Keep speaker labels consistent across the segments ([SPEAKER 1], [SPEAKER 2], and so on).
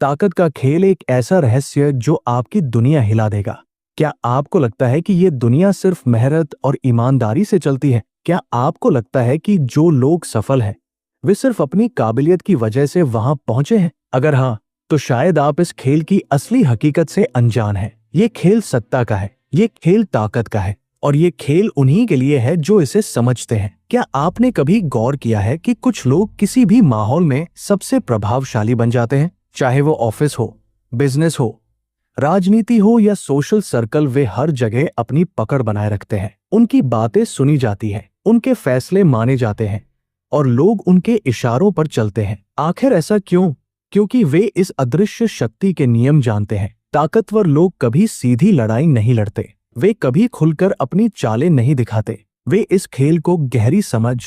[SPEAKER 1] ताकत का खेल एक ऐसा रहस्य जो आपकी दुनिया हिला देगा। क्या आपको लगता है कि ये दुनिया सिर्फ मेहनत और ईमानदारी से चलती है? क्या आपको लगता है कि जो लोग सफल हैं वे सिर्फ अपनी काबिलियत की वजह से वहां पहुंचे हैं? अगर हाँ, तो शायद आप इस खेल की असली हकीकत से अनजान हैं। ये खेल सत्ता का है, ये खेल ताकत का है, और ये खेल उन्हीं के लिए है जो इसे समझते हैं। क्या आपने कभी गौर किया है कि कुछ लोग किसी भी माहौल में सबसे प्रभावशाली बन जाते हैं? चाहे वो ऑफिस हो, बिजनेस हो, राजनीति हो या सोशल सर्कल, वे हर जगह अपनी पकड़ बनाए रखते हैं। उनकी बातें सुनी जाती हैं, उनके फैसले माने जाते हैं और लोग उनके इशारों पर चलते हैं। आखिर ऐसा क्यों? क्योंकि वे इस अदृश्य शक्ति के नियम जानते हैं। ताकतवर लोग कभी सीधी लड़ाई नहीं लड़ते, वे कभी खुलकर अपनी चालें नहीं दिखाते। वे इस खेल को गहरी समझ,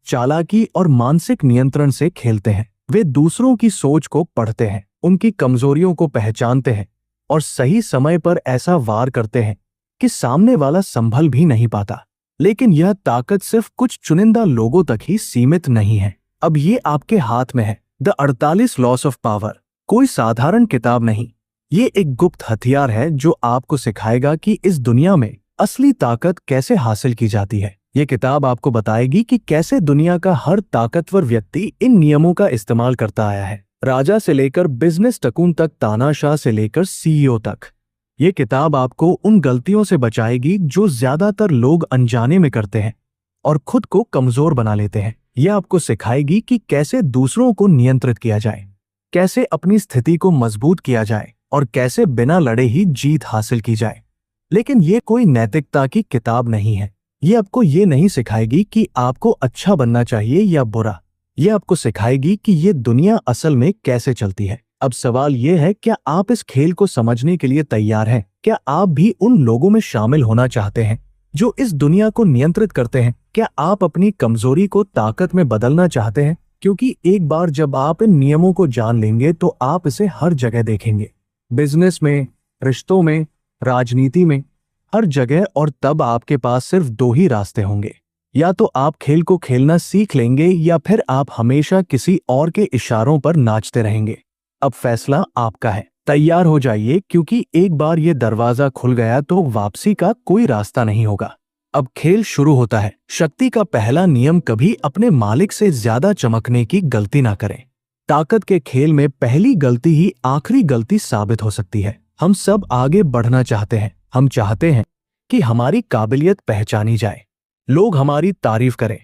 [SPEAKER 1] चालाकी और मानसिक नियंत्रण से खेलते हैं। वे दूसरों की सोच को पढ़ते हैं, उनकी कमजोरियों को पहचानते हैं और सही समय पर ऐसा वार करते हैं कि सामने वाला संभल भी नहीं पाता। लेकिन यह ताकत सिर्फ कुछ चुनिंदा लोगों तक ही सीमित नहीं है। अब ये आपके हाथ में है। द 48 लॉस ऑफ पावर कोई साधारण किताब नहीं, ये एक गुप्त हथियार है जो आपको सिखाएगा कि इस दुनिया में असली ताकत कैसे हासिल की जाती है। ये किताब आपको बताएगी कि कैसे दुनिया का हर ताकतवर व्यक्ति इन नियमों का इस्तेमाल करता आया है, राजा से लेकर बिजनेस टकून तक, तानाशाह से लेकर सीईओ तक। ये किताब आपको उन गलतियों से बचाएगी जो ज्यादातर लोग अनजाने में करते हैं और खुद को कमजोर बना लेते हैं। यह आपको सिखाएगी कि कैसे दूसरों को नियंत्रित किया जाए, कैसे अपनी स्थिति को मजबूत किया जाए और कैसे बिना लड़े ही जीत हासिल की जाए। लेकिन ये कोई नैतिकता की किताब नहीं है। ये आपको ये नहीं सिखाएगी कि आपको अच्छा बनना चाहिए या बुरा। ये आपको सिखाएगी कि ये दुनिया असल में कैसे चलती है। अब सवाल ये है, क्या आप इस खेल को समझने के लिए तैयार हैं? क्या आप भी उन लोगों में शामिल होना चाहते हैं जो इस दुनिया को नियंत्रित करते हैं? क्या आप अपनी कमजोरी को ताकत में बदलना चाहते हैं? क्योंकि एक बार जब आप इन नियमों को जान लेंगे तो आप इसे हर जगह देखेंगे, बिजनेस में, रिश्तों में, राजनीति में, हर जगह। और तब आपके पास सिर्फ दो ही रास्ते होंगे, या तो आप खेल को खेलना सीख लेंगे या फिर आप हमेशा किसी और के इशारों पर नाचते रहेंगे। अब फैसला आपका है। तैयार हो जाइए, क्योंकि एक बार ये दरवाजा खुल गया तो वापसी का कोई रास्ता नहीं होगा। अब खेल शुरू होता है। शक्ति का पहला नियम, कभी अपने मालिक से ज्यादा चमकने की गलती ना करें। ताकत के खेल में पहली गलती ही आखिरी गलती साबित हो सकती है। हम सब आगे बढ़ना चाहते हैं, हम चाहते हैं कि हमारी काबिलियत पहचानी जाए, लोग हमारी तारीफ करें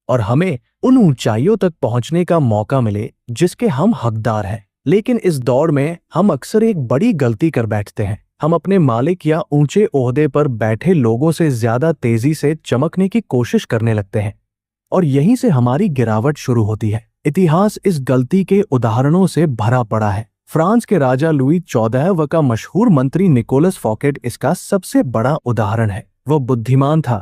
[SPEAKER 1] और हमें उन ऊंचाइयों तक पहुंचने का मौका मिले जिसके हम हकदार हैं। लेकिन इस दौड़ में हम अक्सर एक बड़ी गलती कर बैठते हैं। हम अपने मालिक या ऊंचे ओहदे पर बैठे लोगों से ज्यादा तेजी से चमकने की कोशिश करने लगते हैं और यहीं से हमारी गिरावट शुरू होती है। इतिहास इस गलती के उदाहरणों से भरा पड़ा है। फ्रांस के राजा लुई 14वें का मशहूर मंत्री निकोलस फौकेट इसका सबसे बड़ा उदाहरण है। वो बुद्धिमान था,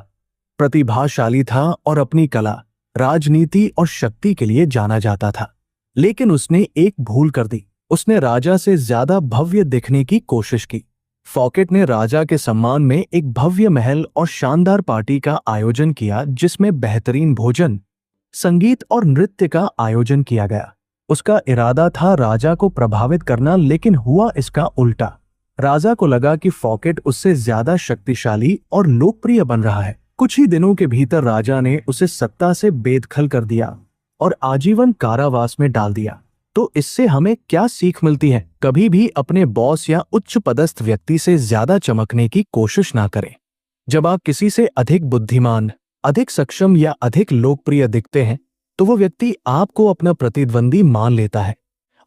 [SPEAKER 1] प्रतिभाशाली था और अपनी कला, राजनीति और शक्ति के लिए जाना जाता था। लेकिन उसने एक भूल कर दी। उसने राजा से ज्यादा भव्य दिखने की कोशिश की। फौकेट ने राजा के सम्मान में एक भव्य महल और शानदार पार्टी का आयोजन किया, जिसमें बेहतरीन भोजन, संगीत और नृत्य का आयोजन किया गया। उसका इरादा था राजा को प्रभावित करना, लेकिन हुआ इसका उल्टा। राजा को लगा कि फौकेट उससे ज्यादा शक्तिशाली और लोकप्रिय बन रहा है। कुछ ही दिनों के भीतर राजा ने उसे सत्ता से बेदखल कर दिया और आजीवन कारावास में डाल दिया। तो इससे हमें क्या सीख मिलती है? कभी भी अपने बॉस या उच्च पदस्थ व्यक्ति से ज्यादा चमकने की कोशिश ना करें। जब आप किसी से अधिक बुद्धिमान, अधिक सक्षम या अधिक लोकप्रिय दिखते हैं तो वो व्यक्ति आपको अपना प्रतिद्वंदी मान लेता है,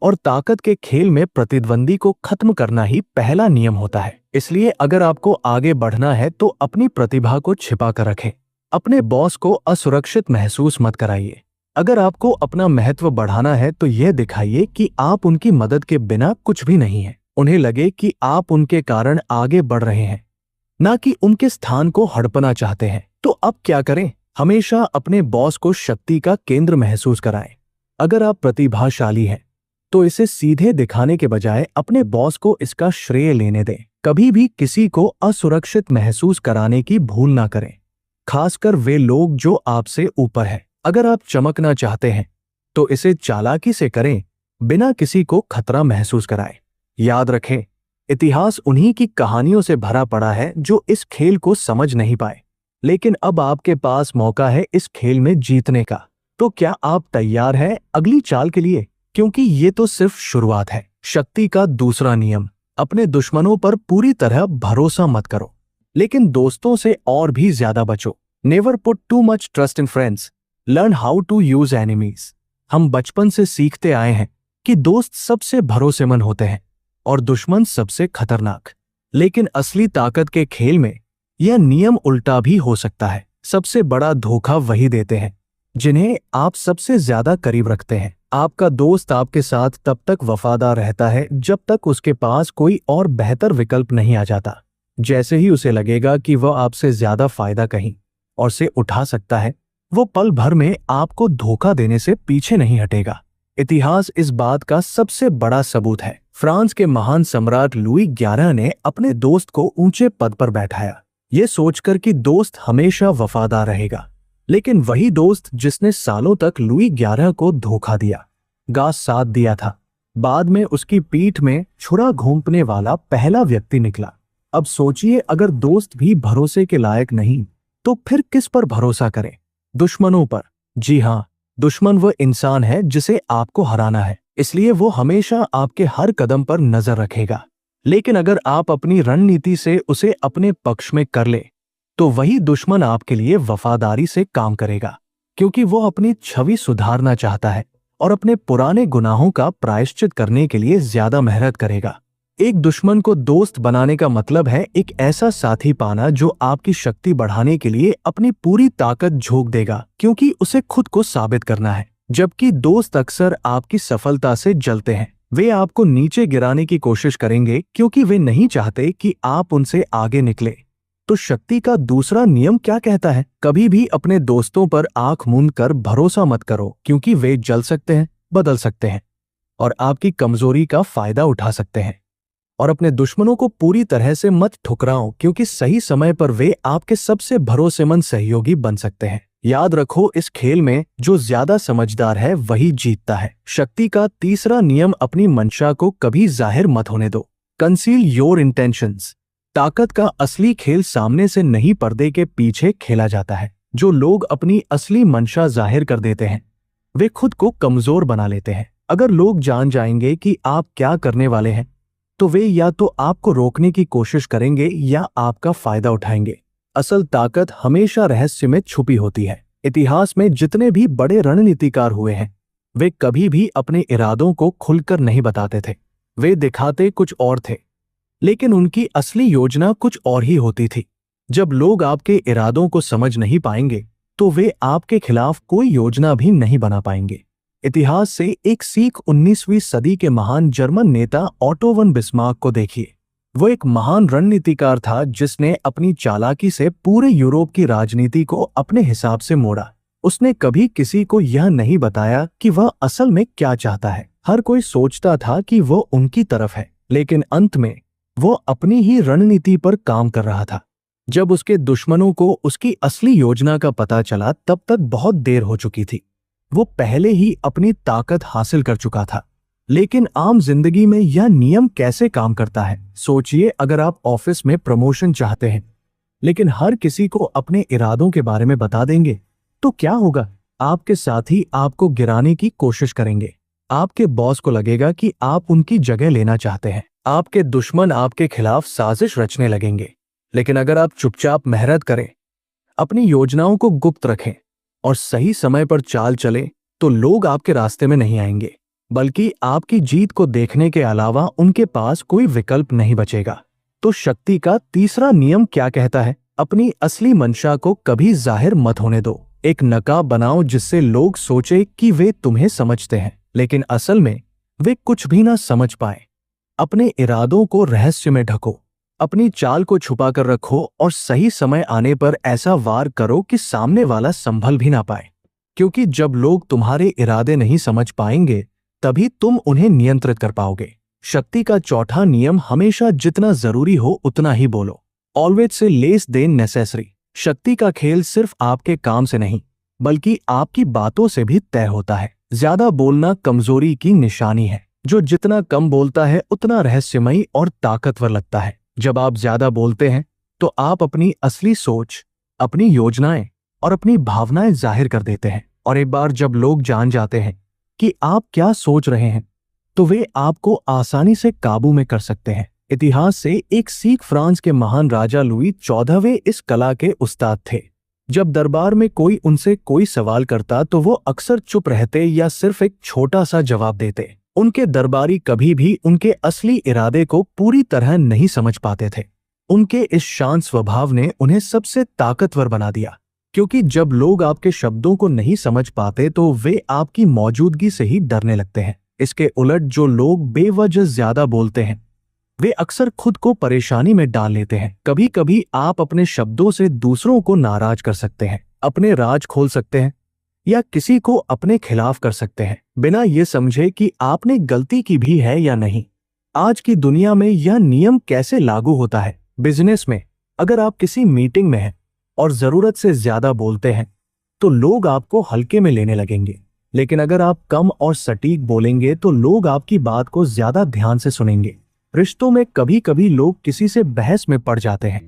[SPEAKER 1] और ताकत के खेल में प्रतिद्वंदी को खत्म करना ही पहला नियम होता है। इसलिए अगर आपको आगे बढ़ना है तो अपनी प्रतिभा को छिपा कर रखें। अपने बॉस को असुरक्षित महसूस मत कराइए। अगर आपको अपना महत्व बढ़ाना है तो यह दिखाइए कि आप उनकी मदद के बिना कुछ भी नहीं हैं। उन्हें लगे कि आप उनके कारण आगे बढ़ रहे हैं, ना कि उनके स्थान को हड़पना चाहते हैं। तो अब क्या करें? हमेशा अपने बॉस को शक्ति का केंद्र महसूस कराएं। अगर आप प्रतिभाशाली हैं तो इसे सीधे दिखाने के बजाय अपने बॉस को इसका श्रेय लेने दें। कभी भी किसी को असुरक्षित महसूस कराने की भूल ना करें, खासकर वे लोग जो आपसे ऊपर हैं। अगर आप चमकना चाहते हैं तो इसे चालाकी से करें, बिना किसी को खतरा महसूस कराए। याद रखें, इतिहास उन्हीं की कहानियों से भरा पड़ा है जो इस खेल को समझ नहीं पाए। लेकिन अब आपके पास मौका है इस खेल में जीतने का। तो क्या आप तैयार हैं अगली चाल के लिए? क्योंकि ये तो सिर्फ शुरुआत है। शक्ति का दूसरा नियम, अपने दुश्मनों पर पूरी तरह भरोसा मत करो, लेकिन दोस्तों से और भी ज्यादा बचो। Never put too much trust in friends, learn how to use enemies. हम बचपन से सीखते आए हैं कि दोस्त सबसे भरोसेमंद होते हैं और दुश्मन सबसे खतरनाक। लेकिन असली ताकत के खेल में यह नियम उल्टा भी हो सकता है। सबसे बड़ा धोखा वही देते हैं जिन्हें आप सबसे ज्यादा करीब रखते हैं। आपका दोस्त आपके साथ तब तक वफादार रहता है जब तक उसके पास कोई और बेहतर विकल्प नहीं आ जाता। जैसे ही उसे लगेगा कि वह आपसे ज्यादा फायदा कहीं और से उठा सकता है, वो पल भर में आपको धोखा देने से पीछे नहीं हटेगा। इतिहास इस बात का सबसे बड़ा सबूत है। फ्रांस के महान सम्राट लुई 11 ने अपने दोस्त को ऊंचे पद पर बैठाया, ये सोचकर कि दोस्त हमेशा वफादार रहेगा। लेकिन वही दोस्त जिसने सालों तक लुई 11 को धोखा दिया, गास साथ दिया था, बाद में उसकी पीठ में छुरा घोंपने वाला पहला व्यक्ति निकला। अब सोचिए, अगर दोस्त भी भरोसे के लायक नहीं तो फिर किस पर भरोसा करें? दुश्मनों पर। जी हाँ, दुश्मन वह इंसान है जिसे आपको हराना है, इसलिए वो हमेशा आपके हर कदम पर नजर रखेगा। लेकिन अगर आप अपनी रणनीति से उसे अपने पक्ष में कर ले तो वही दुश्मन आपके लिए वफादारी से काम करेगा, क्योंकि वो अपनी छवि सुधारना चाहता है और अपने पुराने गुनाहों का प्रायश्चित करने के लिए ज्यादा मेहनत करेगा। एक दुश्मन को दोस्त बनाने का मतलब है एक ऐसा साथी पाना जो आपकी शक्ति बढ़ाने के लिए अपनी पूरी ताकत झोंक देगा, क्योंकि उसे खुद को साबित करना है। जबकि दोस्त अक्सर आपकी सफलता से जलते हैं, वे आपको नीचे गिराने की कोशिश करेंगे क्योंकि वे नहीं चाहते कि आप उनसे आगे निकले। तो शक्ति का दूसरा नियम क्या कहता है? कभी भी अपने दोस्तों पर आंख मूंद कर भरोसा मत करो, क्योंकि वे जल सकते हैं, बदल सकते हैं और आपकी कमजोरी का फायदा उठा सकते हैं। और अपने दुश्मनों को पूरी तरह से मत ठुकराओ, क्योंकि सही समय पर वे आपके सबसे भरोसेमंद सहयोगी बन सकते हैं। याद रखो, इस खेल में जो ज्यादा समझदार है वही जीतता है। शक्ति का तीसरा नियम, अपनी मंशा को कभी जाहिर मत होने दो। Conceal your intentions. ताकत का असली खेल सामने से नहीं, पर्दे के पीछे खेला जाता है। जो लोग अपनी असली मंशा जाहिर कर देते हैं वे खुद को कमजोर बना लेते हैं। अगर लोग जान जाएंगे कि आप क्या करने वाले हैं तो वे या तो आपको रोकने की कोशिश करेंगे या आपका फायदा उठाएंगे। असल ताकत हमेशा रहस्य में छुपी होती है। इतिहास में जितने भी बड़े रणनीतिकार हुए हैं वे कभी भी अपने इरादों को खुलकर नहीं बताते थे। वे दिखाते कुछ और थे, लेकिन उनकी असली योजना कुछ और ही होती थी। जब लोग आपके इरादों को समझ नहीं पाएंगे तो वे आपके खिलाफ कोई योजना भी नहीं बना पाएंगे। इतिहास से एक सीख 19वीं सदी के महान जर्मन नेता ऑटो वन बिस्मार्क को देखिए। वो एक महान रणनीतिकार था जिसने अपनी चालाकी से पूरे यूरोप की राजनीति को अपने हिसाब से मोड़ा। उसने कभी किसी को यह नहीं बताया कि वह असल में क्या चाहता है। हर कोई सोचता था कि वो उनकी तरफ है, लेकिन अंत में वो अपनी ही रणनीति पर काम कर रहा था। जब उसके दुश्मनों को उसकी असली योजना का पता चला तब तक बहुत देर हो चुकी थी। वो पहले ही अपनी ताकत हासिल कर चुका था। लेकिन आम जिंदगी में यह नियम कैसे काम करता है? सोचिए, अगर आप ऑफिस में प्रमोशन चाहते हैं लेकिन हर किसी को अपने इरादों के बारे में बता देंगे तो क्या होगा? आपके साथी आपको गिराने की कोशिश करेंगे। आपके बॉस को लगेगा कि आप उनकी जगह लेना चाहते हैं। आपके दुश्मन आपके खिलाफ साजिश रचने लगेंगे। लेकिन अगर आप चुपचाप मेहनत करें, अपनी योजनाओं को गुप्त रखें और सही समय पर चाल चलें, तो लोग आपके रास्ते में नहीं आएंगे, बल्कि आपकी जीत को देखने के अलावा उनके पास कोई विकल्प नहीं बचेगा। तो शक्ति का तीसरा नियम क्या कहता है? अपनी असली मंशा को कभी जाहिर मत होने दो। एक नकाब बनाओ जिससे लोग सोचे कि वे तुम्हें समझते हैं, लेकिन असल में वे कुछ भी ना समझ पाए। अपने इरादों को रहस्य में ढको, अपनी चाल को छुपा कर रखो और सही समय आने पर ऐसा वार करो कि सामने वाला संभल भी ना पाए। क्योंकि जब लोग तुम्हारे इरादे नहीं समझ पाएंगे तभी तुम उन्हें नियंत्रित कर पाओगे। शक्ति का चौथा नियम, हमेशा जितना जरूरी हो उतना ही बोलो। Always say less than necessary. शक्ति का खेल सिर्फ आपके काम से नहीं बल्कि आपकी बातों से भी तय होता है। ज्यादा बोलना कमजोरी की निशानी है। जो जितना कम बोलता है उतना रहस्यमयी और ताकतवर लगता है। जब आप ज्यादा बोलते हैं तो आप अपनी असली सोच, अपनी योजनाएं और अपनी भावनाएं जाहिर कर देते हैं। और एक बार जब लोग जान जाते हैं कि आप क्या सोच रहे हैं तो वे आपको आसानी से काबू में कर सकते हैं। इतिहास से एक सीख फ्रांस के महान राजा लुई 14वें इस कला के उस्ताद थे। जब दरबार में कोई उनसे कोई सवाल करता तो वो अक्सर चुप रहते या सिर्फ एक छोटा सा जवाब देते। उनके दरबारी कभी भी उनके असली इरादे को पूरी तरह नहीं समझ पाते थे। उनके इस शांत स्वभाव ने उन्हें सबसे ताकतवर बना दिया, क्योंकि जब लोग आपके शब्दों को नहीं समझ पाते तो वे आपकी मौजूदगी से ही डरने लगते हैं। इसके उलट जो लोग बेवजह ज्यादा बोलते हैं वे अक्सर खुद को परेशानी में डाल लेते हैं। कभी कभी आप अपने शब्दों से दूसरों को नाराज कर सकते हैं, अपने राज खोल सकते हैं या किसी को अपने खिलाफ कर सकते हैं, बिना ये समझे कि आपने गलती की भी है या नहीं। आज की दुनिया में यह नियम कैसे लागू होता है? बिजनेस में अगर आप किसी मीटिंग में हैं और जरूरत से ज्यादा बोलते हैं तो लोग आपको हल्के में लेने लगेंगे, लेकिन अगर आप कम और सटीक बोलेंगे तो लोग आपकी बात को ज्यादा ध्यान से सुनेंगे। रिश्तों में कभी कभी लोग किसी से बहस में पड़ जाते हैं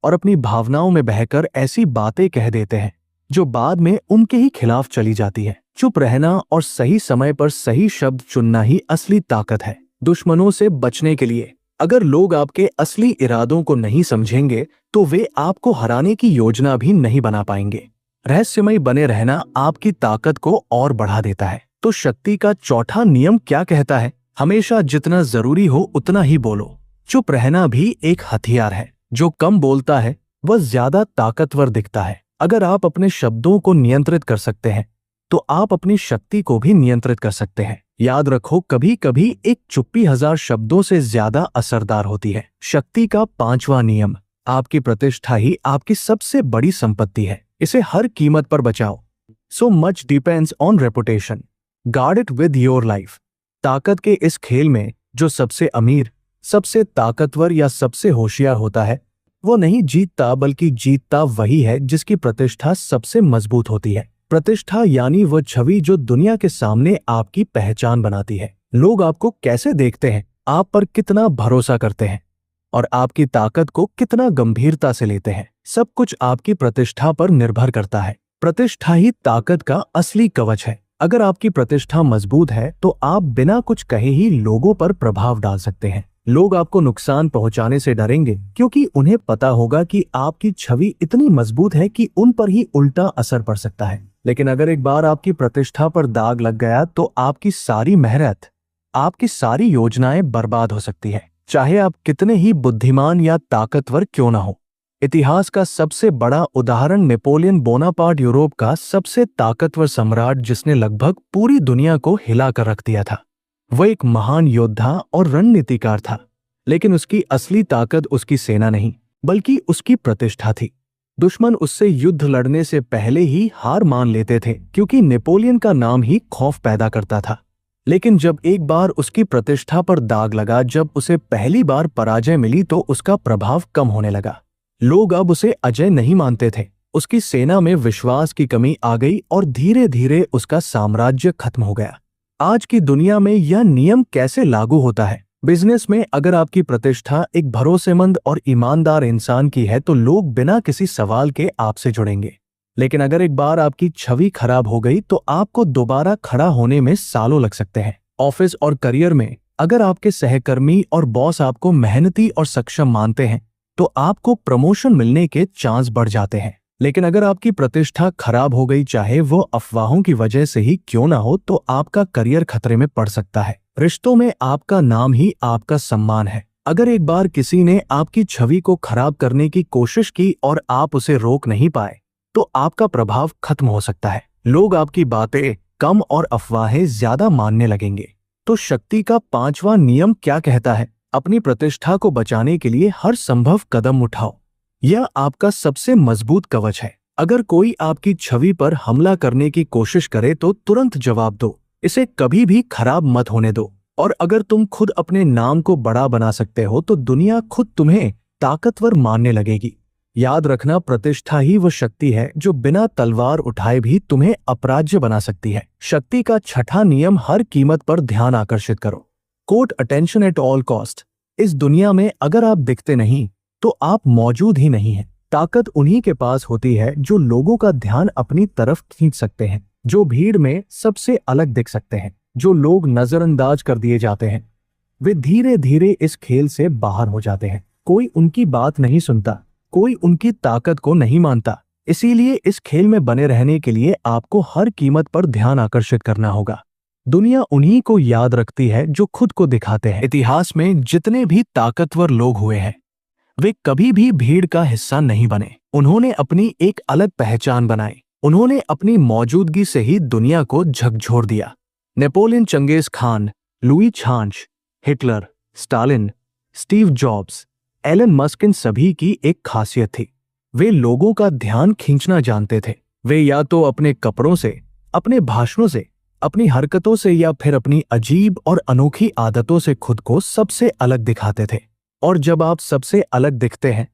[SPEAKER 1] और अपनी भावनाओं में बहकर ऐसी बातें कह देते हैं जो बाद में उनके ही खिलाफ चली जाती है। चुप रहना और सही समय पर सही शब्द चुनना ही असली ताकत है। दुश्मनों से बचने के लिए अगर लोग आपके असली इरादों को नहीं समझेंगे तो वे आपको हराने की योजना भी नहीं बना पाएंगे। रहस्यमय बने रहना आपकी ताकत को और बढ़ा देता है। तो शक्ति का चौथा नियम क्या कहता है? हमेशा जितना जरूरी हो उतना ही बोलो। चुप रहना भी एक हथियार है। जो कम बोलता है वह ज्यादा ताकतवर दिखता है। अगर आप अपने शब्दों को नियंत्रित कर सकते हैं तो आप अपनी शक्ति को भी नियंत्रित कर सकते हैं। याद रखो, कभी कभी एक चुप्पी 1000 शब्दों से ज्यादा असरदार होती है। शक्ति का पांचवा नियम, आपकी प्रतिष्ठा ही आपकी सबसे बड़ी संपत्ति है। इसे हर कीमत पर बचाओ। So much depends on reputation, guard it with your life. ताकत के इस खेल में जो सबसे अमीर, सबसे ताकतवर या सबसे होशियार होता है वो नहीं जीतता, बल्कि जीतता वही है जिसकी प्रतिष्ठा सबसे मजबूत होती है। प्रतिष्ठा यानी वह छवि जो दुनिया के सामने आपकी पहचान बनाती है। लोग आपको कैसे देखते हैं, आप पर कितना भरोसा करते हैं और आपकी ताकत को कितना गंभीरता से लेते हैं, सब कुछ आपकी प्रतिष्ठा पर निर्भर करता है। प्रतिष्ठा ही ताकत का असली कवच है। अगर आपकी प्रतिष्ठा मजबूत है तो आप बिना कुछ कहे ही लोगों पर प्रभाव डाल सकते हैं। लोग आपको नुकसान पहुंचाने से डरेंगे क्योंकि उन्हें पता होगा कि आपकी छवि इतनी मजबूत है कि उन पर ही उल्टा असर पड़ सकता है। लेकिन अगर एक बार आपकी प्रतिष्ठा पर दाग लग गया तो आपकी सारी मेहनत, आपकी सारी योजनाएं बर्बाद हो सकती है, चाहे आप कितने ही बुद्धिमान या ताकतवर क्यों ना हो। इतिहास का सबसे बड़ा उदाहरण नेपोलियन बोनापार्ट, यूरोप का सबसे ताकतवर सम्राट जिसने लगभग पूरी दुनिया को हिला कर रख दिया था। वह एक महान योद्धा और रणनीतिकार था, लेकिन उसकी असली ताकत उसकी सेना नहीं बल्कि उसकी प्रतिष्ठा थी। दुश्मन उससे युद्ध लड़ने से पहले ही हार मान लेते थे क्योंकि नेपोलियन का नाम ही खौफ पैदा करता था। लेकिन जब एक बार उसकी प्रतिष्ठा पर दाग लगा, जब उसे पहली बार पराजय मिली तो उसका प्रभाव कम होने लगा। लोग अब उसे अजय नहीं मानते थे। उसकी सेना में विश्वास की कमी आ गई और धीरे धीरे उसका साम्राज्य खत्म हो गया। आज की दुनिया में यह नियम कैसे लागू होता है? बिजनेस में अगर आपकी प्रतिष्ठा एक भरोसेमंद और ईमानदार इंसान की है तो लोग बिना किसी सवाल के आपसे जुड़ेंगे। लेकिन अगर एक बार आपकी छवि खराब हो गई तो आपको दोबारा खड़ा होने में सालों लग सकते हैं। ऑफिस और करियर में अगर आपके सहकर्मी और बॉस आपको मेहनती और सक्षम मानते हैं तो आपको प्रमोशन मिलने के चांस बढ़ जाते हैं। लेकिन अगर आपकी प्रतिष्ठा खराब हो गई, चाहे वो अफवाहों की वजह से ही क्यों ना हो, तो आपका करियर खतरे में पड़ सकता है। रिश्तों में आपका नाम ही आपका सम्मान है। अगर एक बार किसी ने आपकी छवि को खराब करने की कोशिश की और आप उसे रोक नहीं पाए तो आपका प्रभाव खत्म हो सकता है। लोग आपकी बातें कम और अफवाहें ज्यादा मानने लगेंगे। तो शक्ति का पांचवा नियम क्या कहता है? अपनी प्रतिष्ठा को बचाने के लिए हर संभव कदम उठाओ। यह आपका सबसे मजबूत कवच है। अगर कोई आपकी छवि पर हमला करने की कोशिश करे तो तुरंत जवाब दो, इसे कभी भी खराब मत होने दो। और अगर तुम खुद अपने नाम को बड़ा बना सकते हो तो दुनिया खुद तुम्हें ताकतवर मानने लगेगी। याद रखना, प्रतिष्ठा ही वो शक्ति है जो बिना तलवार उठाए भी तुम्हें अपराज्य बना सकती है। शक्ति का छठा नियम, हर कीमत पर ध्यान आकर्षित करो। Quote, attention at all cost. इस दुनिया में अगर आप दिखते नहीं तो आप मौजूद ही नहीं हैं। ताकत उन्हीं के पास होती है जो लोगों का ध्यान अपनी तरफ खींच सकते हैं, जो भीड़ में सबसे अलग दिख सकते हैं, जो लोग नजरअंदाज कर दिए जाते हैं। वे धीरे धीरे इस खेल से बाहर हो जाते हैं। कोई उनकी बात नहीं सुनता, कोई उनकी ताकत को नहीं मानता। इसीलिए इस खेल में बने रहने के लिए आपको हर कीमत पर ध्यान आकर्षित करना होगा। दुनिया उन्हीं को याद रखती है जो खुद को दिखाते हैं। इतिहास में जितने भी ताकतवर लोग हुए हैं वे कभी भी भीड़ का हिस्सा नहीं बने। उन्होंने अपनी एक अलग पहचान बनाई। उन्होंने अपनी मौजूदगी से ही दुनिया को झकझोर दिया। नेपोलियन, चंगेज खान, लुई छांच, Hitler, Stalin, Steve Jobs, Elon Musk, इन सभी की एक खासियत थी, वे लोगों का ध्यान खींचना जानते थे। वे या तो अपने कपड़ों से, अपने भाषणों से, अपनी हरकतों से या फिर अपनी अजीब और अनोखी आदतों से खुद को सबसे अलग दिखाते थे। और जब आप सबसे अलग दिखते हैं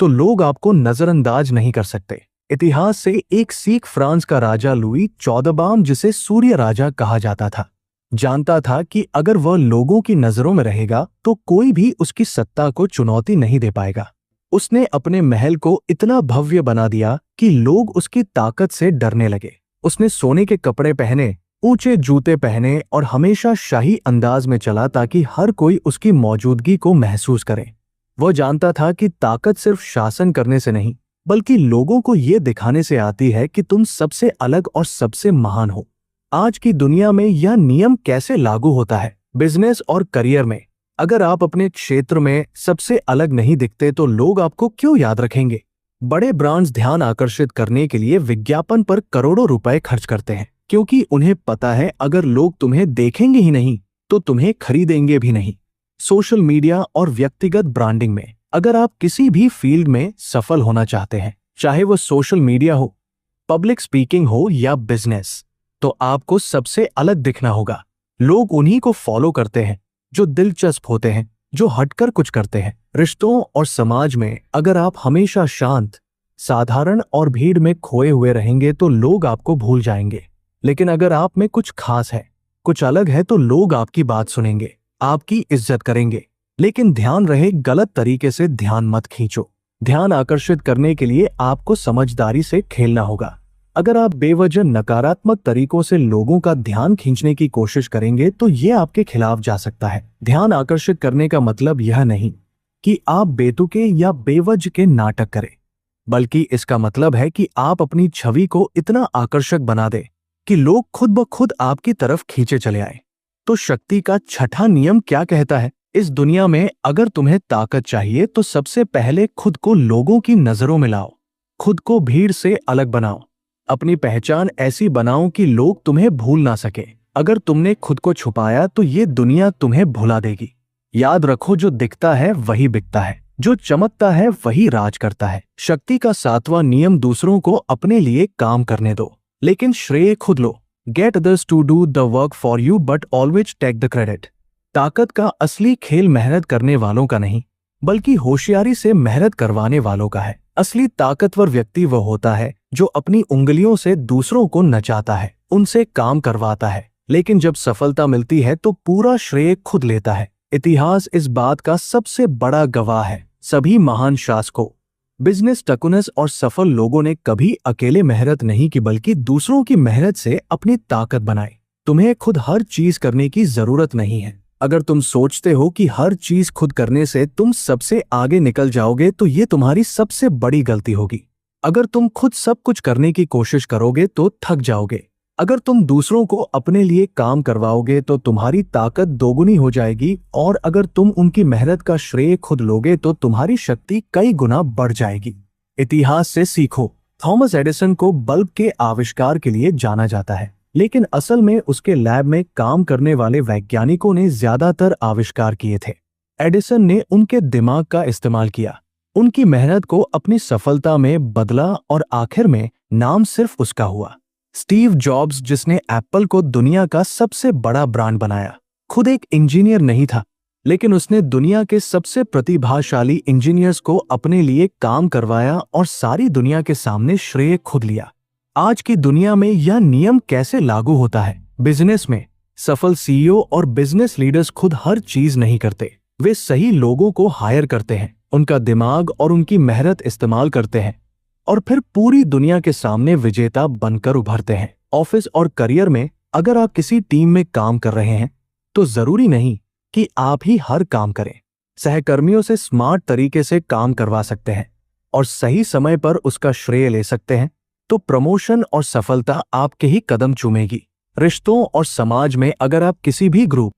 [SPEAKER 1] तो लोग आपको नजरअंदाज नहीं कर सकते। इतिहास से एक सीख, फ्रांस का राजा लुई 14वां, जिसे सूर्य राजा कहा जाता था, जानता था कि अगर वह लोगों की नजरों में रहेगा तो कोई भी उसकी सत्ता को चुनौती नहीं दे पाएगा। उसने अपने महल को इतना भव्य बना दिया कि लोग उसकी ताकत से डरने लगे। उसने सोने के कपड़े पहने, ऊंचे जूते पहने और हमेशा शाही अंदाज में चला ताकि हर कोई उसकी मौजूदगी को महसूस करे। वह जानता था कि ताकत सिर्फ शासन करने से नहीं बल्कि लोगों को यह दिखाने से आती है कि तुम सबसे अलग और सबसे महान हो। आज की दुनिया में यह नियम कैसे लागू होता है? बिजनेस और करियर में अगर आप अपने क्षेत्र में सबसे अलग नहीं दिखते तो लोग आपको क्यों याद रखेंगे? बड़े ब्रांड्स ध्यान आकर्षित करने के लिए विज्ञापन पर करोड़ों रुपए खर्च करते हैं, क्योंकि उन्हें पता है अगर लोग तुम्हें देखेंगे ही नहीं तो तुम्हें खरीदेंगे भी नहीं। सोशल मीडिया और व्यक्तिगत ब्रांडिंग में अगर आप किसी भी फील्ड में सफल होना चाहते हैं, चाहे वो सोशल मीडिया हो, पब्लिक स्पीकिंग हो या बिजनेस, तो आपको सबसे अलग दिखना होगा। लोग उन्हीं को फॉलो करते हैं जो दिलचस्प होते हैं, जो हटकर कुछ करते हैं। रिश्तों और समाज में अगर आप हमेशा शांत, साधारण और भीड़ में खोए हुए रहेंगे तो लोग आपको भूल जाएंगे। लेकिन अगर आप में कुछ खास है, कुछ अलग है, तो लोग आपकी बात सुनेंगे, आपकी इज्जत करेंगे। लेकिन ध्यान रहे, गलत तरीके से ध्यान मत खींचो। ध्यान आकर्षित करने के लिए आपको समझदारी से खेलना होगा। अगर आप बेवजह नकारात्मक तरीकों से लोगों का ध्यान खींचने की कोशिश करेंगे तो ये आपके खिलाफ जा सकता है। ध्यान आकर्षित करने का मतलब यह नहीं कि आप बेतुके या बेवजह के नाटक करें, बल्कि इसका मतलब है कि आप अपनी छवि को इतना आकर्षक बना दें कि लोग खुद ब खुद आपकी तरफ खींचे चले आए। तो शक्ति का छठा नियम क्या कहता है? इस दुनिया में अगर तुम्हें ताकत चाहिए तो सबसे पहले खुद को लोगों की नजरों में लाओ। खुद को भीड़ से अलग बनाओ। अपनी पहचान ऐसी बनाओ कि लोग तुम्हें भूल ना सके। अगर तुमने खुद को छुपाया तो ये दुनिया तुम्हें भुला देगी। याद रखो, जो दिखता है वही बिकता है, जो चमकता है वही राज करता है। शक्ति का सातवां नियम, दूसरों को अपने लिए काम करने दो लेकिन श्रेय खुद लो। Get others to do the work for you but always take the credit. ताकत का असली खेल मेहनत करने वालों का नहीं बल्कि होशियारी से मेहनत करवाने वालों का है। असली ताकतवर व्यक्ति वह होता है जो अपनी उंगलियों से दूसरों को नचाता है, उनसे काम करवाता है, लेकिन जब सफलता मिलती है तो पूरा श्रेय खुद लेता है। इतिहास इस बात का सबसे बड़ा गवाह है। सभी महान शासकों, बिजनेस टकुनस और सफल लोगों ने कभी अकेले मेहनत नहीं की बल्कि दूसरों की मेहनत से अपनी ताकत बनाई। तुम्हें खुद हर चीज करने की जरूरत नहीं है। अगर तुम सोचते हो कि हर चीज खुद करने से तुम सबसे आगे निकल जाओगे तो ये तुम्हारी सबसे बड़ी गलती होगी। अगर तुम खुद सब कुछ करने की कोशिश करोगे तो थक जाओगे। अगर तुम दूसरों को अपने लिए काम करवाओगे तो तुम्हारी ताकत दोगुनी हो जाएगी, और अगर तुम उनकी मेहनत का श्रेय खुद लोगे तो तुम्हारी शक्ति कई गुना बढ़ जाएगी। इतिहास से सीखो। थॉमस एडिसन को बल्ब के आविष्कार के लिए जाना जाता है, लेकिन असल में उसके लैब में काम करने वाले वैज्ञानिकों ने ज्यादातर आविष्कार किए थे। एडिसन ने उनके दिमाग का इस्तेमाल किया, उनकी मेहनत को अपनी सफलता में बदला और आखिर में नाम सिर्फ उसका हुआ। स्टीव जॉब्स, जिसने एप्पल को दुनिया का सबसे बड़ा ब्रांड बनाया, खुद एक इंजीनियर नहीं था, लेकिन उसने दुनिया के सबसे प्रतिभाशाली इंजीनियर्स को अपने लिए काम करवाया और सारी दुनिया के सामने श्रेय खुद लिया। आज की दुनिया में यह नियम कैसे लागू होता है? बिजनेस में सफल सीईओ और बिजनेस लीडर्स खुद हर चीज नहीं करते। वे सही लोगों को हायर करते हैं, उनका दिमाग और उनकी मेहनत इस्तेमाल करते हैं और फिर पूरी दुनिया के सामने विजेता बनकर उभरते हैं। ऑफिस और करियर में अगर आप किसी टीम में काम कर रहे हैं तो जरूरी नहीं कि आप ही हर काम करें। सहकर्मियों से स्मार्ट तरीके से काम करवा सकते हैं और सही समय पर उसका श्रेय ले सकते हैं तो प्रमोशन और सफलता आपके ही कदम चूमेगी। रिश्तों और समाज में अगर आप किसी भी ग्रुप,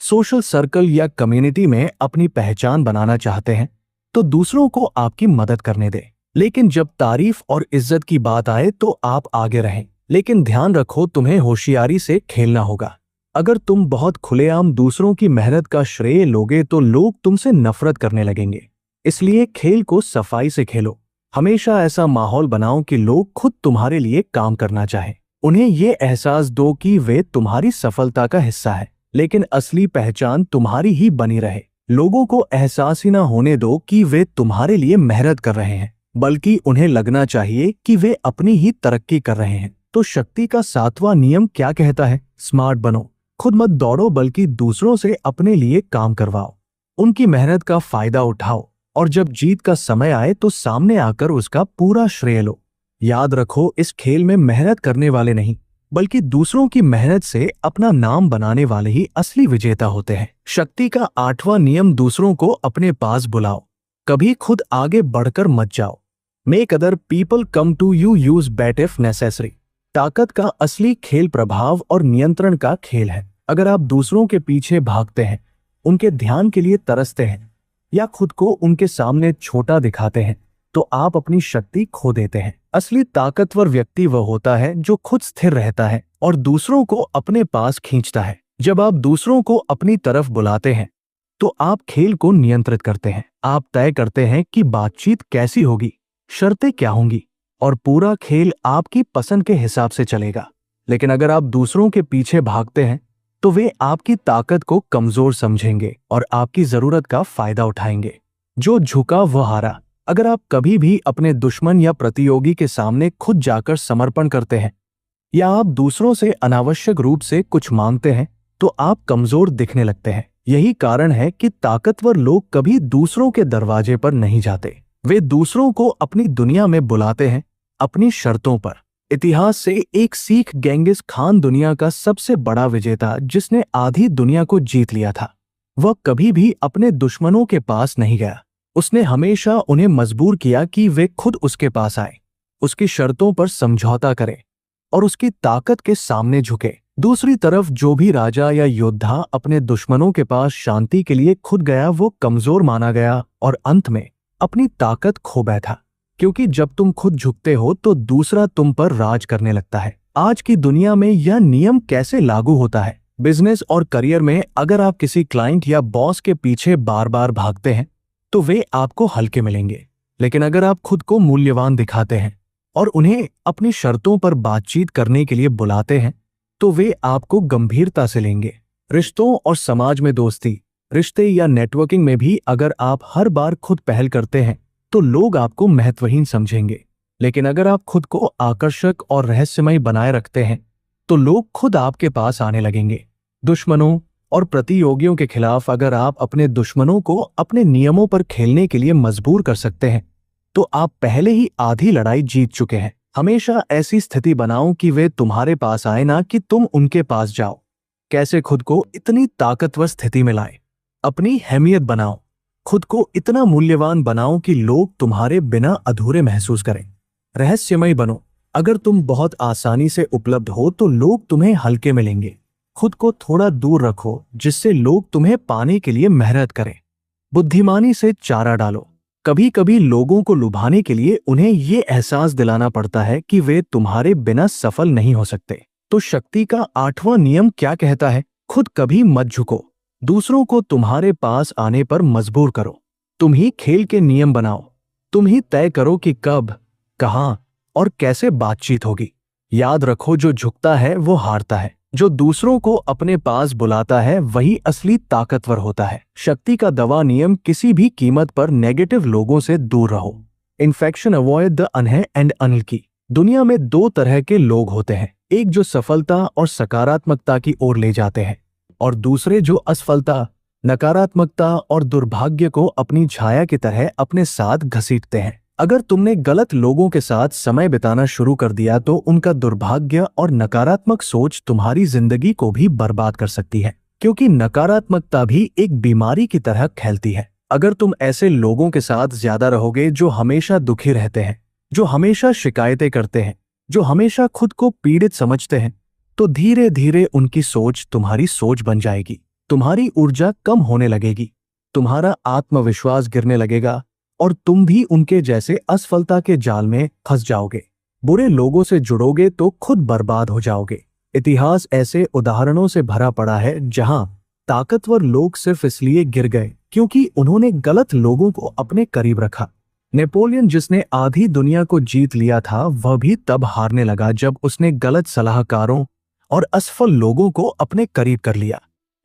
[SPEAKER 1] सोशल सर्कल या कम्युनिटी में अपनी पहचान बनाना चाहते हैं तो दूसरों को आपकी मदद करने दें। लेकिन जब तारीफ और इज्जत की बात आए तो आप आगे रहें। लेकिन ध्यान रखो, तुम्हें होशियारी से खेलना होगा। अगर तुम बहुत खुलेआम दूसरों की मेहनत का श्रेय लोगे तो लोग तुमसे नफरत करने लगेंगे। इसलिए खेल को सफाई से खेलो। हमेशा ऐसा माहौल बनाओ कि लोग खुद तुम्हारे लिए काम करना चाहें। उन्हें ये एहसास दो कि वे तुम्हारी सफलता का हिस्सा है, लेकिन असली पहचान तुम्हारी ही बनी रहे। लोगों को एहसास ही ना होने दो कि वे तुम्हारे लिए मेहनत कर रहे हैं, बल्कि उन्हें लगना चाहिए कि वे अपनी ही तरक्की कर रहे हैं। तो शक्ति का 7वां नियम क्या कहता है? स्मार्ट बनो। खुद मत दौड़ो बल्कि दूसरों से अपने लिए काम करवाओ, उनकी मेहनत का फायदा उठाओ और जब जीत का समय आए तो सामने आकर उसका पूरा श्रेय लो। याद रखो, इस खेल में मेहनत करने वाले नहीं बल्कि दूसरों की मेहनत से अपना नाम बनाने वाले ही असली विजेता होते हैं। शक्ति का 8वां नियम, दूसरों को अपने पास बुलाओ। कभी खुद आगे बढ़कर मत जाओ। Make other people come to you, use bait if necessary. ताकत का असली खेल प्रभाव और नियंत्रण का खेल है। अगर आप दूसरों के पीछे भागते हैं, उनके ध्यान के लिए तरसते हैं या खुद को उनके सामने छोटा दिखाते हैं तो आप अपनी शक्ति खो देते हैं। असली ताकतवर व्यक्ति वह होता है जो खुद स्थिर रहता है और दूसरों को अपने पास खींचता है। जब आप दूसरों को अपनी तरफ बुलाते हैं तो आप खेल को नियंत्रित करते हैं। आप तय करते हैं कि बातचीत कैसी होगी, शर्तें क्या होंगी और पूरा खेल आपकी पसंद के हिसाब से चलेगा। लेकिन अगर आप दूसरों के पीछे भागते हैं तो वे आपकी ताकत को कमजोर समझेंगे और आपकी जरूरत का फायदा उठाएंगे। जो झुका वह हारा। अगर आप कभी भी अपने दुश्मन या प्रतियोगी के सामने खुद जाकर समर्पण करते हैं या आप दूसरों से अनावश्यक रूप से कुछ मांगते हैं तो आप कमजोर दिखने लगते हैं। यही कारण है कि ताकतवर लोग कभी दूसरों के दरवाजे पर नहीं जाते। वे दूसरों को अपनी दुनिया में बुलाते हैं, अपनी शर्तों पर। इतिहास से एक सीख, गेंगिस खान दुनिया का सबसे बड़ा विजेता जिसने आधी दुनिया को जीत लिया था, वह कभी भी अपने दुश्मनों के पास नहीं गया। उसने हमेशा उन्हें मजबूर किया कि वे खुद उसके पास आए, उसकी शर्तों पर समझौता करें और उसकी ताकत के सामने झुके। दूसरी तरफ जो भी राजा या योद्धा अपने दुश्मनों के पास शांति के लिए खुद गया वो कमजोर माना गया और अंत में अपनी ताकत खो बैठा। क्योंकि जब तुम खुद झुकते हो तो दूसरा तुम पर राज करने लगता है। आज की दुनिया में यह नियम कैसे लागू होता है? बिजनेस और करियर में अगर आप किसी क्लाइंट या बॉस के पीछे बार बार भागते हैं तो वे आपको हल्के मिलेंगे। लेकिन अगर आप खुद को मूल्यवान दिखाते हैं और उन्हें अपनी शर्तों पर बातचीत करने के लिए बुलाते हैं तो वे आपको गंभीरता से लेंगे। रिश्तों और समाज में दोस्ती, रिश्ते या नेटवर्किंग में भी अगर आप हर बार खुद पहल करते हैं तो लोग आपको महत्वहीन समझेंगे। लेकिन अगर आप खुद को आकर्षक और रहस्यमय बनाए रखते हैं तो लोग खुद आपके पास आने लगेंगे। दुश्मनों और प्रतियोगियों के खिलाफ अगर आप अपने दुश्मनों को अपने नियमों पर खेलने के लिए मजबूर कर सकते हैं तो आप पहले ही आधी लड़ाई जीत चुके हैं। हमेशा ऐसी स्थिति बनाओ कि वे तुम्हारे पास आए, ना कि तुम उनके पास जाओ। कैसे खुद को इतनी ताकतवर स्थिति में लाएं? अपनी अहमियत बनाओ। खुद को इतना मूल्यवान बनाओ कि लोग तुम्हारे बिना अधूरे महसूस करें। रहस्यमय बनो। अगर तुम बहुत आसानी से उपलब्ध हो तो लोग तुम्हें हल्के मिलेंगे। खुद को थोड़ा दूर रखो जिससे लोग तुम्हें पाने के लिए मेहनत करें। बुद्धिमानी से चारा डालो। कभी कभी लोगों को लुभाने के लिए उन्हें ये एहसास दिलाना पड़ता है कि वे तुम्हारे बिना सफल नहीं हो सकते। तो शक्ति का 8वां नियम क्या कहता है? खुद कभी मत झुको, दूसरों को तुम्हारे पास आने पर मजबूर करो। तुम ही खेल के नियम बनाओ। तुम ही तय करो कि कब, कहां और कैसे बातचीत होगी। याद रखो, जो झुकता है वो हारता है, जो दूसरों को अपने पास बुलाता है वही असली ताकतवर होता है। शक्ति का दवा नियम, किसी भी कीमत पर नेगेटिव लोगों से दूर रहो। Infection avoid the unhappy and unlucky. दुनिया में दो तरह के लोग होते हैं, एक जो सफलता और सकारात्मकता की ओर ले जाते हैं और दूसरे जो असफलता, नकारात्मकता और दुर्भाग्य को अपनी छाया की तरह अपने साथ घसीटते हैं। अगर तुमने गलत लोगों के साथ समय बिताना शुरू कर दिया तो उनका दुर्भाग्य और नकारात्मक सोच तुम्हारी जिंदगी को भी बर्बाद कर सकती है, क्योंकि नकारात्मकता भी एक बीमारी की तरह फैलती है। अगर तुम ऐसे लोगों के साथ ज्यादा रहोगे जो हमेशा दुखी रहते हैं, जो हमेशा शिकायतें करते हैं, जो हमेशा खुद को पीड़ित समझते हैं, तो धीरे धीरे उनकी सोच तुम्हारी सोच बन जाएगी। तुम्हारी ऊर्जा कम होने लगेगी, तुम्हारा आत्मविश्वास गिरने लगेगा और तुम भी उनके जैसे असफलता के जाल में फंस जाओगे। बुरे लोगों से जुड़ोगे तो खुद बर्बाद हो जाओगे। इतिहास ऐसे उदाहरणों से भरा पड़ा है जहां ताकतवर लोग सिर्फ इसलिए गिर गए क्योंकि उन्होंने गलत लोगों को अपने करीब रखा। नेपोलियन, जिसने आधी दुनिया को जीत लिया था, वह भी तब हारने लगा जब उसने गलत सलाहकारों और असफल लोगों को अपने करीब कर लिया।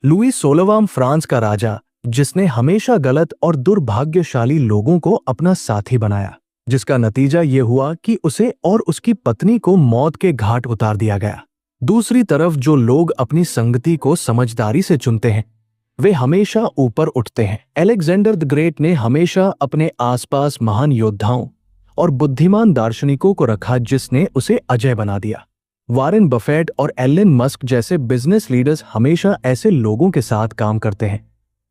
[SPEAKER 1] लुई 16वां, फ्रांस का राजा, जिसने हमेशा गलत और दुर्भाग्यशाली लोगों को अपना साथी बनाया, जिसका नतीजा ये हुआ कि उसे और उसकी पत्नी को मौत के घाट उतार दिया गया। दूसरी तरफ जो लोग अपनी संगति को समझदारी से चुनते हैं वे हमेशा ऊपर उठते हैं। अलेक्जेंडर द ग्रेट ने हमेशा अपने आसपास महान योद्धाओं और बुद्धिमान दार्शनिकों को रखा जिसने उसे अजय बना दिया। वॉरेन बफेट और एलन मस्क जैसे बिजनेस लीडर्स हमेशा ऐसे लोगों के साथ काम करते हैं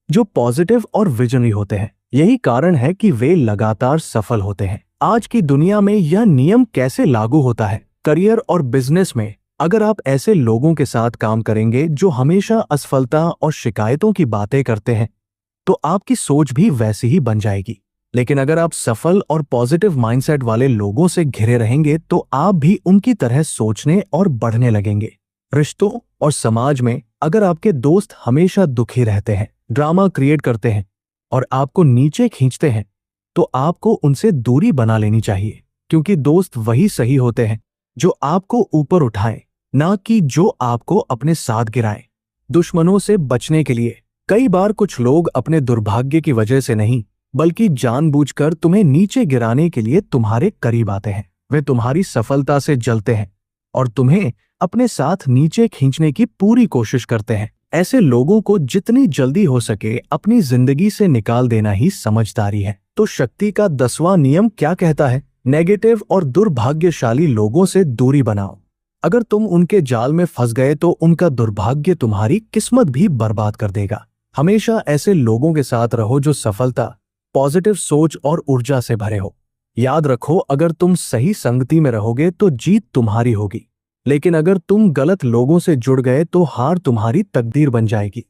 [SPEAKER 1] जो पॉजिटिव और विजनरी होते हैं। यही कारण है कि वे लगातार सफल होते हैं। आज की दुनिया में यह नियम कैसे लागू होता है? करियर और बिजनेस में अगर आप ऐसे लोगों के साथ काम करेंगे जो हमेशा असफलता और शिकायतों की बातें करते हैं तो आपकी सोच भी वैसी ही बन जाएगी। लेकिन अगर आप सफल और पॉजिटिव माइंडसेट वाले लोगों से घिरे रहेंगे तो आप भी उनकी तरह सोचने और बढ़ने लगेंगे। रिश्तों और समाज में अगर आपके दोस्त हमेशा दुखी रहते हैं, ड्रामा क्रिएट करते हैं और आपको नीचे खींचते हैं तो आपको उनसे दूरी बना लेनी चाहिए, क्योंकि दोस्त वही सही होते हैं जो आपको ऊपर उठाएं, ना कि जो आपको अपने साथ गिराएं। दुश्मनों से बचने के लिए कई बार कुछ लोग अपने दुर्भाग्य की वजह से नहीं बल्कि जानबूझकर तुम्हें नीचे गिराने के लिए तुम्हारे करीब आते हैं। वे तुम्हारी सफलता से जलते हैं और तुम्हें अपने साथ नीचे खींचने की पूरी कोशिश करते हैं। ऐसे लोगों को जितनी जल्दी हो सके अपनी जिंदगी से निकाल देना ही समझदारी है। तो शक्ति का 10वां नियम क्या कहता है? नेगेटिव और दुर्भाग्यशाली लोगों से दूरी बनाओ। अगर तुम उनके जाल में फंस गए तो उनका दुर्भाग्य तुम्हारी किस्मत भी बर्बाद कर देगा। हमेशा ऐसे लोगों के साथ रहो जो सफलता, पॉजिटिव सोच और ऊर्जा से भरे हो। याद रखो, अगर तुम सही संगति में रहोगे तो जीत तुम्हारी होगी, लेकिन अगर तुम गलत लोगों से जुड़ गए तो हार तुम्हारी तकदीर बन जाएगी।